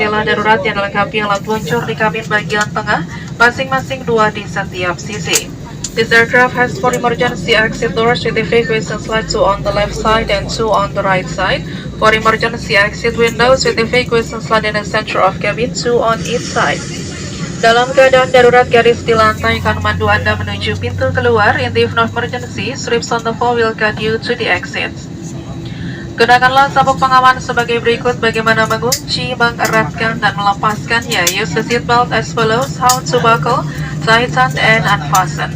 jendela darurat yang dilengkapi alat peluncur di kabin bagian tengah, masing-masing 2 di setiap sisi. This aircraft has 4 emergency exit doors with evacuation slide 2 on the left side and 2 on the right side, 4 emergency exit windows with evacuation slide in the center of cabin, 2 on each side. Dalam keadaan darurat, garis di lantai akan memandu Anda menuju pintu keluar. In the event of emergency, strips on the floor will guide you to the exits. Gunakanlah sabuk pengaman sebagai berikut. Bagaimana mengunci, mengeratkan, dan melepaskannya. Use the seatbelt as follows: how to buckle, tighten, and unfasten.